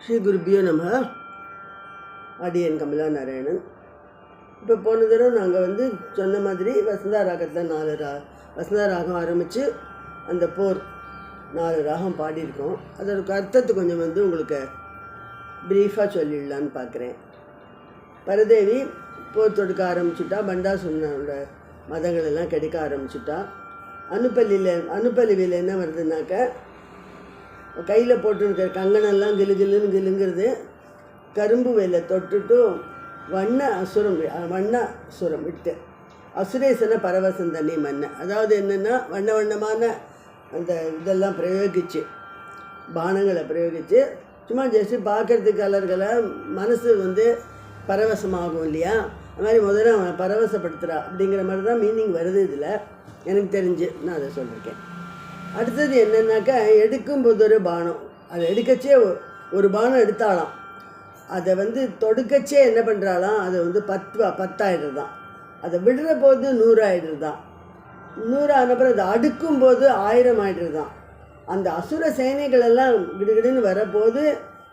ஸ்ரீ குருபியோ நம. அடியன் கமலா நாராயணன். இப்போ போன தடவை நாங்கள் சொன்ன மாதிரி வசந்தா ராகத்தில் 4 வசந்தா ராகம் ஆரம்பித்து அந்த போர் 4 ராகம் பாடியிருக்கோம். அதோட அர்த்தத்தை கொஞ்சம் உங்களுக்கு ப்ரீஃபாக சொல்லிடலான்னு பார்க்குறேன். பரதேவி போர் தொடுக்க ஆரம்பிச்சுட்டா. பண்டாசுரனோட மதங்கள் எல்லாம் கெடுக்க ஆரம்பிச்சுட்டா. அனுப்பலிவில் என்ன வருதுன்னாக்க, கையில் போட்டுருக்கிற கங்கனெல்லாம் கிலுகிலுன்னு கிலுங்கிறது. கரும்பு வேலை தொட்டுட்டு வண்ண அசுரம் விட்டு அசுரேசன பரவசம் தண்ணி மண்ணை. அதாவது என்னென்னா, வண்ணமான அந்த இதெல்லாம் பிரயோகிச்சு, பானங்களை பிரயோகித்து சும்மா ஜஸ்ட்டு பார்க்குறதுக்கு கலர்களை மனசு பரவசமாகும் இல்லையா? அது மாதிரி முதல்ல அவன் பரவசப்படுத்துகிறா அப்படிங்கிற மாதிரி தான் மீனிங் வருது இதில், எனக்கு தெரிஞ்சு நான் அதை சொல்லியிருக்கேன். அடுத்தது என்னென்னாக்கா, எடுக்கும்போது ஒரு பானம், அதை எடுக்கச்சே ஒரு பானம் எடுத்தாலாம், அதை தொடுக்கச்சே என்ன பண்ணுறாலாம், அது 10 ஆகிடுறதான். அதை விடுற போது 100 ஆகிடுறதான். 100 ஆனப்புறம் அதை அடுக்கும்போது 1000 ஆகிடுறதான். அந்த அசுர சேனைகளெல்லாம் கிடுகிடுன்னு வரப்போது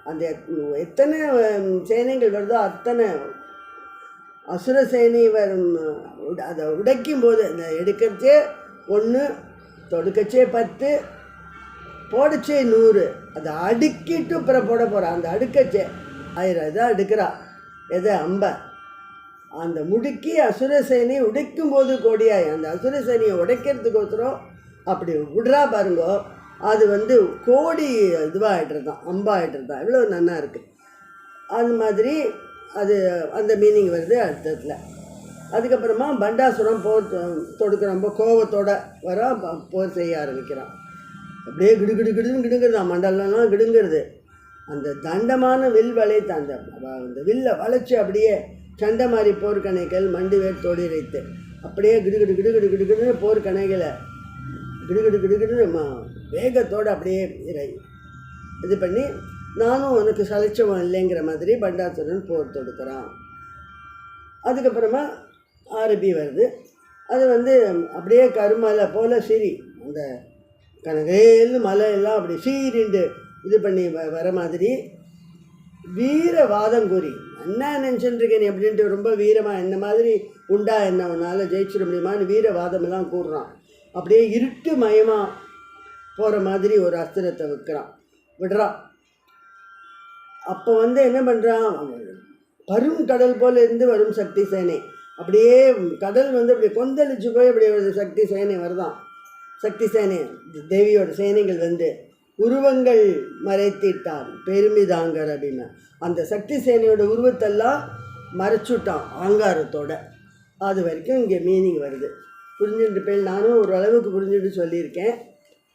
அந்த எத்தனை சேனைகள் வருதோ அத்தனை அசுர சேனை வரும். அதை உடைக்கும்போது அந்த எடுக்கச்சே 1, தொடுக்கச்சே 10, போடச்சே 100. அதை அடுக்கிட்டு அப்புறம் போட போகிறான். அந்த அடுக்கச்சே 1000 இதாக அடுக்கிறா. எதை? அம்பை. அந்த முடுக்கி அசுரசேனை உடைக்கும்போது கோடியாய் அந்த அசுரசேனையை உடைக்கிறதுக்கோசரம் அப்படி விடுறா பாருங்கோ. அது கோடி இதுவாக ஆகிட்டுருதான், அம்பாகிட்டுருதான். இவ்வளோ நல்லா இருக்குது. அது மாதிரி அது அந்த மீனிங் வருது அர்த்தத்தில். அதுக்கப்புறமா பண்டாசுரம் போர் தொடுக்க ரொம்ப கோபத்தோடு போர் செய்ய ஆரம்பிக்கிறான். அப்படியே கிடுகிடுன்னு கிடுங்குறதான், மண்டலம்லாம் கிடுங்கிறது. அந்த தண்டமான வில் வளைத்து அந்த வில்லை வளைச்சி அப்படியே சண்டை மாதிரி போர்க்கணைகள் மண்டுவேர் தொடிரைத்து அப்படியே கிடுகிடுன்னு போர்க்கணைகளை கிடுகிடுன்னு வேகத்தோடு அப்படியே இது பண்ணி, நானும் உனக்கு சலைச்சவன் இல்லைங்கிற மாதிரி பண்டாசுரன் போர் தொடுக்கிறான். அதுக்கப்புறமா ஆரபி வருது. அது அப்படியே கருமலை போல் சிரி, அந்த கனகேன்னு மலை எல்லாம் அப்படி சீரிண்டு இது பண்ணி வர மாதிரி வீரவாதம் கூறி, என்ன நினச்சிட்டுருக்கேன் நீ அப்படின்ட்டு ரொம்ப வீரமாக, என்ன மாதிரி உண்டா, என்ன உன்னால் ஜெயிச்சிட முடியுமான்னு வீரவாதமெல்லாம் கூடுறான். அப்படியே இருட்டு மயமாக போகிற மாதிரி ஒரு அஸ்திரத்தை விடுறான். அப்போ என்ன பண்ணுறான், பரும் கடல் போல் இருந்து வரும் சக்தி சேனை. அப்படியே கடல் அப்படியே கொந்தளிச்சு போய் அப்படியே ஒரு சக்தி சேனை வருதான். சக்தி சேனை தேவியோட சேனைகள் உருவங்கள் மறைத்திட்டான் பெருமிதாங்கர் அப்படின்னா, அந்த சக்தி சேனையோட உருவத்தெல்லாம் மறைச்சுட்டான் ஆங்காரத்தோட. அது வரைக்கும் இங்கே மீனிங் வருது. புரிஞ்சுட்டு போய் நானும் ஓரளவுக்கு புரிஞ்சுட்டு சொல்லியிருக்கேன்.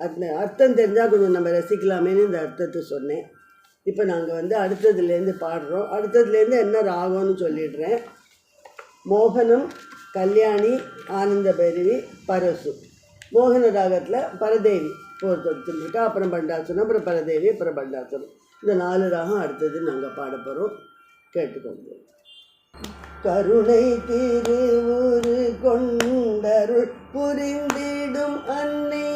அந்த அர்த்தம் தெரிஞ்சால் கொஞ்சம் நம்ம ரசிக்கலாமேன்னு இந்த அர்த்தத்தை சொன்னேன். இப்போ நாங்கள் அடுத்ததுலேருந்து பாடுறோம். அடுத்ததுலேருந்து என்ன ராகம்னு சொல்லிடுறேன். மோகனம், கல்யாணி, ஆனந்த பைரவி, பரசு. மோகன ராகத்தில் பரதேவி போர் தொடுத்துருக்கா, அப்புறம் பண்டாசுரம், அப்புறம் பரதேவி, அப்புறம் பண்டாசுரம். இந்த 4 ராகம் அடுத்தது நாங்கள் பாட போகிறோம். கேட்டுக்கோங்க. கருணை திருவுரு கொண்டருள் புரிந்திடும் அன்னை,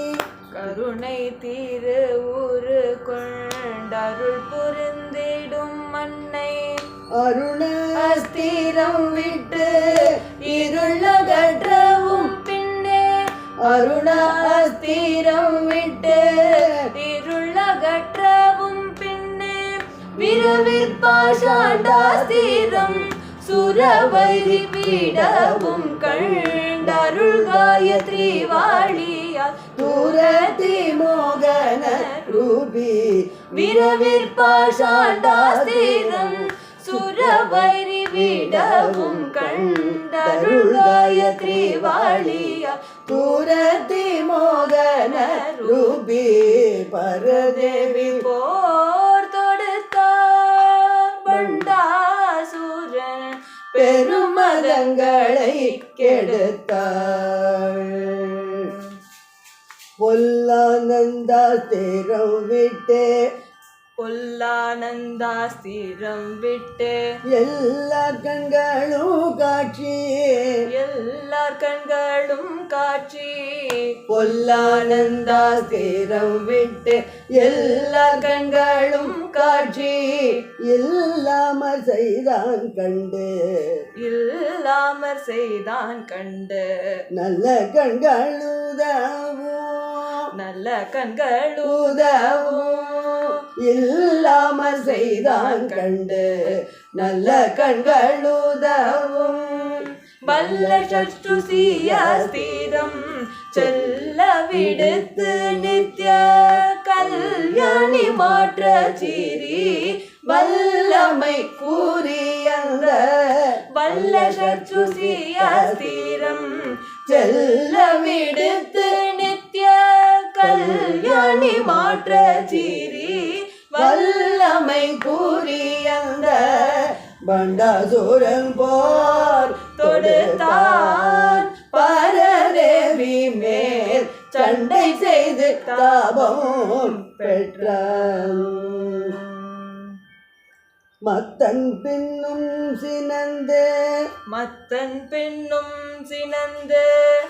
கருணை திருவுரு கொண்டருள் புரிந்திடும் அன்னை, அருண அஸ்திரம் விட்டு இருளகற்றவும் பின்னே, அருண அஸ்திரம் விட்டு இருளகற்றவும் பின்னே, விரவிற்பாஷாண்டாஸ்திரம் சுரவைரி விடவும் கண்டருள் காயத்ரி வாழியார் தூரதி மோகன ரூபி, விரவிற்பாஷாண்டாஸ்திரம் சுரவைரி விடவும் கண்டருள் காயத்ரி வாழியார் தூரதி மோகன ரூபி. பரதேவி போர் தொடுத்தார் பண்டாசுரன் பெருமதங்களை கெடுத்தாள். பொல்லானந்தாஸ்திரம் விட்டே பொல்லானந்தாஸ்திரம் விட்டு எல்லா கண்களும் காட்சி எல்லார் கண்களும் காட்சி பொல்லானந்தாஸ்திரம் விட்டு எல்லா கண்களும் காட்சி இல்லாமற் செய்தான் கண்டு இல்லாமற் செய்தான் கண்டு நல்ல கண்களுதவும் நல்ல கண்களும் உதவும் இல்லாமல் செய்தான் கண்டு நல்ல கண்களுதவும் வல்ல சற்றுசியஸ்திரம் செல்ல விடுத்து நித்ய கல்யாணி மாற்ற சிறி வல்லமை கூறியந்த வல்ல சற்றுசியஸ்திரம் செல்ல விடுத்து நித்ய கல்யாணி மாற்ற சிறி வல்லமை கூறியந்த பண்டாசுரன் போர் தொடுத்தான் பரதேவி மேல் சண்டை செய்து தாபம் பெற்றான் மத்தன் பின்னும் சினந்து மத்தன் பெண்ணும் சினந்து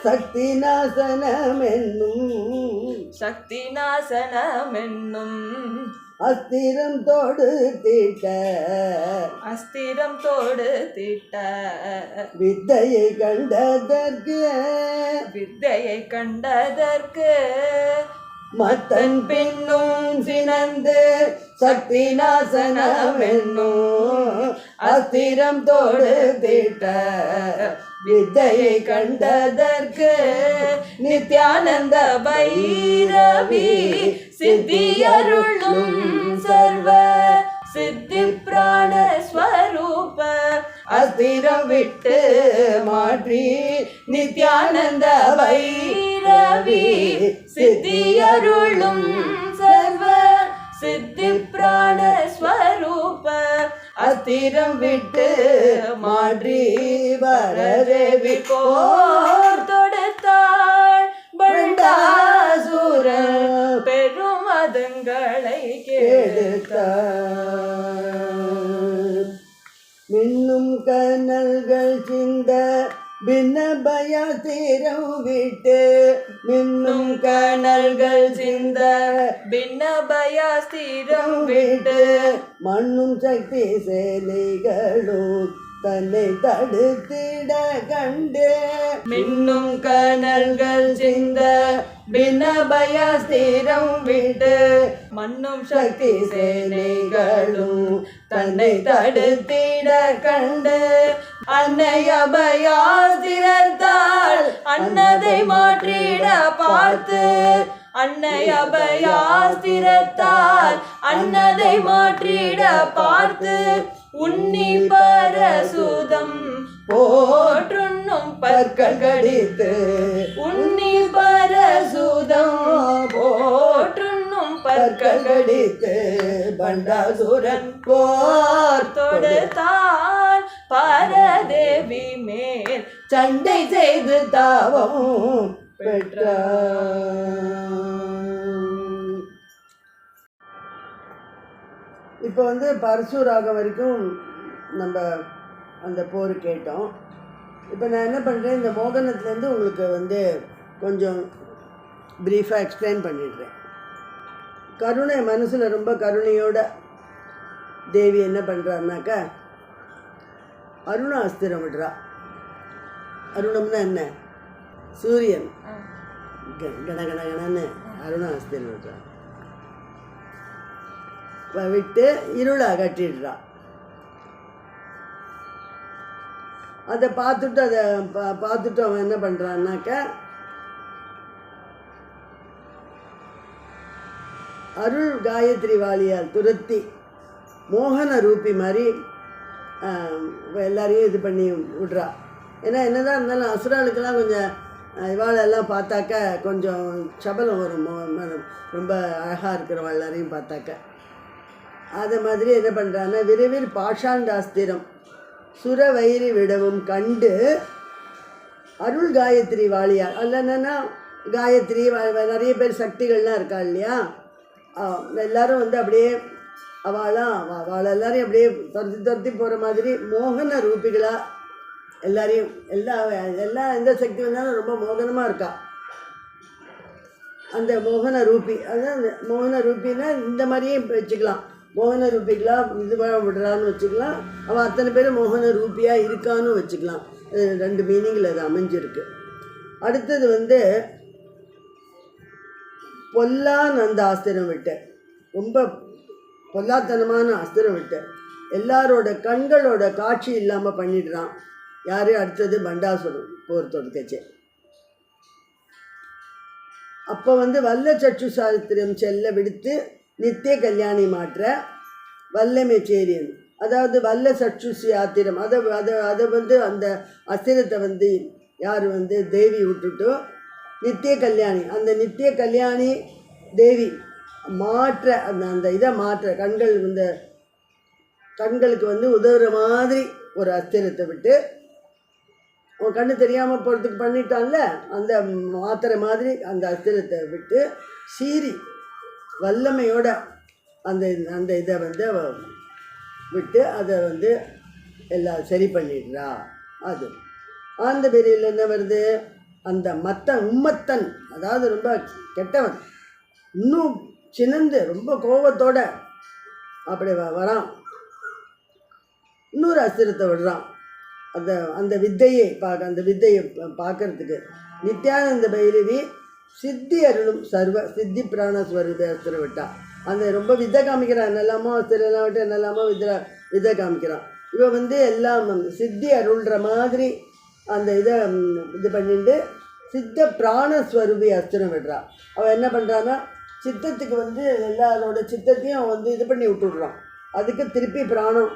சக்தி நாசனம் என்னும் சக்தி நாசனம் என்னும் அஸ்திரம் தொடு தீட்ட அஸ்திரம் தோடு திட்ட வித்தையை கண்டதற்கு வித்தையை கண்டதற்கு மத்தன் பின்னும் சினந்து சக்தி நாசனம் என்னும் அஸ்திரம் தொடு தீட்ட வித்தையை கண்டதற்கு நித்யானந்த பைரவி சித்தியருளும் சர்வ சித்தி பிராண ஸ்வரூப அஸ்திரம் விட்டு மாற்றி நித்யானந்த பைரவி சித்தியருளும் சர்வ சித்தி பிராண ஸ்வரூப அஸ்திரம் விட்டு மாற்றி வரதேவி போர் தொடுத்தாள் பண்டாசுர பண்டாசுரன் பெருமதங்களை கேடுத்த மின்னும் கனல்கள் சிந்த பின்ன பயத்திரம் விட்டு மின்னும் கனல்கள் சிந்த பின்ன பயாஸ்திரம் விட்டு மண்ணும் சக்தி சேலைகளும் தன்னை தடுத்திட கண்டு மின்னும் கனல்கள் சிந்த பின்ன பயாஸ்திரம் விட்டு மண்ணும் சக்தி சேனைகளும் தன்னை தடுத்திட கண்டு அன்னை அபயாஸ்திரத்தால் அன்னதை மாற்றிட பார்த்து அன்னை அபயாஸ்திரத்தால் அன்னதை மாற்றிட பார்த்து உன்னி பரசுதம் போற்றுண்ணும் பற்கள் கடித்து உன்னி பரசுதம் போற்றுண்ணும் பற்கள் கடித்து பண்டாசுரன் போர் தொடுத்தான் பரதேவி மேல் சண்டை செய்து தாவம் பெற்றான். இப்போ பரசுராகம் வரைக்கும் நம்ம அந்த போர் கேட்டோம். இப்போ நான் என்ன பண்ணுறேன், இந்த மோகனத்துலேருந்து உங்களுக்கு கொஞ்சம் ப்ரீஃபாக எக்ஸ்பிளைன் பண்ணிடுறேன். கருணை மனசில் ரொம்ப கருணையோட தேவி என்ன பண்ணுறாருனாக்கா அருணாஸ்திரம் விடுறா. அருணம்னா என்ன? சூரியன். கணகணகணன்னு அருணாஸ்திரம் விடுறா. விட்டு இருளை அகற்றிடுறா. அதை பார்த்துட்டு அவன் என்ன பண்ணுறான்னாக்கா அருள் காயத்ரி வாலியால் துரத்தி மோகன ரூபி மாதிரி எல்லாரையும் இது பண்ணி விட்றா. ஏன்னா என்னதான் இருந்தாலும் அசுராளுக்கெல்லாம் கொஞ்சம் இவாளெல்லாம் பார்த்தாக்கா கொஞ்சம் சபலம் வரும். ரொம்ப அழகாக இருக்கிறவள் எல்லாரையும் பார்த்தாக்க அதை மாதிரி என்ன பண்ணுறான்னா விரைவில் பாஷாண்டாஸ்திரம் சுர வைரி விடவும் கண்டு அருள் காயத்ரி வாலியார். அதில் என்னென்னா காயத்ரி நிறைய பேர் சக்திகள்லாம் இருக்கா இல்லையா, எல்லோரும் அப்படியே அவள் எல்லாரையும் அப்படியே துரத்தி போகிற மாதிரி மோகன ரூபிகளாக எல்லாரையும் எல்லாம் எந்த சக்தி வந்தாலும் ரொம்ப மோகனமாக இருக்கா. அந்த மோகன ரூபி, அதான் மோகன ரூபின்னா இந்த மாதிரியே வச்சுக்கலாம். மோகன ரூபிகளாக இதுவாக விடுறான்னு வச்சுக்கலாம். அவன் அத்தனை பேரும் மோகன ரூபியாக இருக்கான்னு வச்சுக்கலாம். 2 மீனிங்கில் அது அமைஞ்சிருக்கு. அடுத்தது பொல்லானந்த அஸ்திரம் விட்டு, ரொம்ப பொல்லாத்தனமான அஸ்திரம் விட்டு எல்லாரோட கண்களோட காட்சி இல்லாமல் பண்ணிடுறான். யார்? அடுத்தது பண்டாசுரம் போர் தொடுக்கச்சே. அப்போ வல்ல சற்று சாஸ்திரம் செல்ல விடுத்து நித்திய கல்யாணி மாற்ற வல்லமை சேரியன். அதாவது வல்ல சற்றுசி ஆத்திரம் அதை அந்த அஸ்திரத்தை யார் தேவி விட்டுட்டு நித்திய கல்யாணி, அந்த நித்திய கல்யாணி தேவி மாற்ற அந்த இதை மாற்ற கண்களுக்கு உதவுற மாதிரி ஒரு அஸ்திரத்தை விட்டு, அவன் கண்ணு தெரியாமல் போகிறதுக்கு பண்ணிட்டான்ல, அந்த மாத்திரை மாதிரி அந்த அஸ்திரத்தை விட்டு சீறி வல்லமையோட அந்த இதை விட்டு அதை எல்லாம் சரி பண்ணிடுறா. அது ஆந்த பெரியில் என்ன வருது? அந்த உம்மத்தன், அதாவது ரொம்ப கெட்டவன், இன்னும் சினந்து ரொம்ப கோபத்தோட அப்படி வரான். இன்னொரு அஸ்திரத்தை விடுறான். அந்த வித்தையை பார்க்கறதுக்கு நித்யானந்த பைரவி சித்தி அருளும் சர்வ சித்தி பிராணஸ்வரூப அஸ்திரம் விட்டா. அந்த ரொம்ப வித்தை காமிக்கிறான். என்னெல்லாமோ அஸ்திரம் விட்டு என்னெல்லாமோ வித்தை காமிக்கிறான். இவன் எல்லாம் சித்தி அருள்ற மாதிரி அந்த இதை இது பண்ணிட்டு சித்த பிராணஸ்வரூபி அஸ்திரம் விடுறான். அவன் என்ன பண்ணுறான்னா, சித்தத்துக்கு எல்லாரோட சித்தத்தையும் அவன் இது பண்ணி விட்டுடுறான். அதுக்கு திருப்பி பிராணம்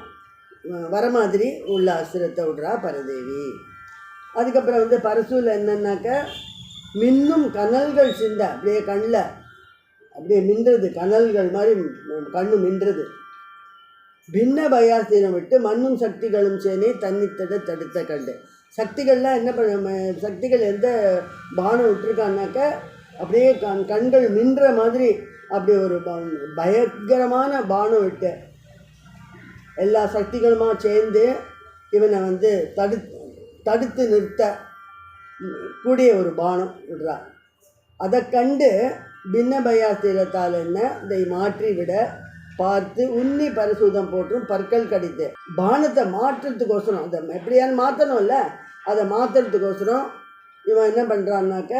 வர மாதிரி உள்ள அஸ்திரத்தை விடுறா பரதேவி. அதுக்கப்புறம் பரசூல என்னன்னாக்க, மின்னும் கனல்கள் சிந்த அப்படியே கண்ணில் அப்படியே மின்றது, கனல்கள் மாதிரி கண்ணு மின்றது. பின்ன பயாஸ்திரம் விட்டு மண்ணும் சக்திகளும் சேனை தன்னித்தட தடுத்த கண்டு. சக்திகள்லாம் என்ன பண்ண, சக்திகள் எந்த பானம் விட்டுருக்கான்னாக்க அப்படியே கண்கள் மின்ற மாதிரி அப்படி ஒரு பயங்கரமான பானம் விட்டு எல்லா சக்திகளுமா சேர்ந்து இவனை தடுத்து நிறுத்த கூடிய ஒரு பானம் விடுறா. அதை கண்டு பின்ன பயாஸ்திரத்தால் என்ன இதை மாற்றி விட பார்த்து உன்னி பரிசூதம் போற்றும் பற்கள் கடித்து பானத்தை மாற்றுறதுக்கோசரம், அதை எப்படியான்னு மாற்றணும்ல, அதை மாற்றுறதுக்கோசரம் இவன் என்ன பண்ணுறான்னாக்க,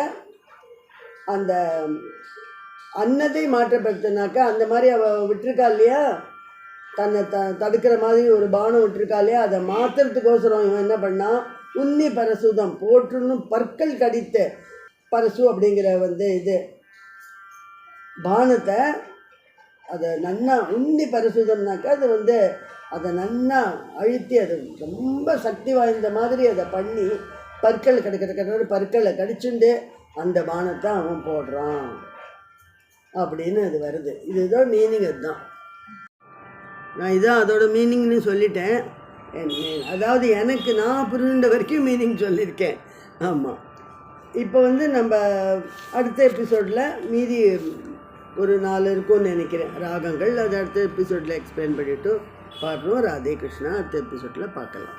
அந்த அன்னத்தை மாற்றப்படுத்தினாக்கா அந்த மாதிரி அவள் விட்டுருக்கா இல்லையா, தன்னை தடுக்கிற மாதிரி ஒரு பானம் விட்டுருக்கா இல்லையா, அதை மாற்றுறதுக்கோசரம் இவன் என்ன பண்ணான், உன்னி பரசூதம் போற்றுன்னு பற்கள் கடித்து, பரசு அப்படிங்கிற இது பானத்தை அதை நன்னா உன்னி பரிசுதம்னாக்கா அது அதை நன்னா அழுத்தி அது ரொம்ப சக்தி வாய்ந்த மாதிரி அதை பண்ணி பற்கள் கிடைக்கிற பற்களை கடிச்சுண்டு அந்த பானத்தை அவன் போடுறான் அப்படின்னு அது வருது. இதுதான் மீனிங். அதுதான் நான் இதான் அதோட மீனிங்னு சொல்லிட்டேன். அதாவது எனக்கு நான் புரிந்த வரைக்கும் மீனிங் சொல்லியிருக்கேன். ஆமாம். இப்போ நம்ம அடுத்த எபிசோடில் மீதி ஒரு 4 இருக்கும்னு நினைக்கிறேன் ராகங்கள். அது அடுத்த எபிசோடில் எக்ஸ்பிளைன் பண்ணிவிட்டு பார்க்கணும். ராதே கிருஷ்ணா அடுத்த எபிசோடில் பார்க்கலாம்.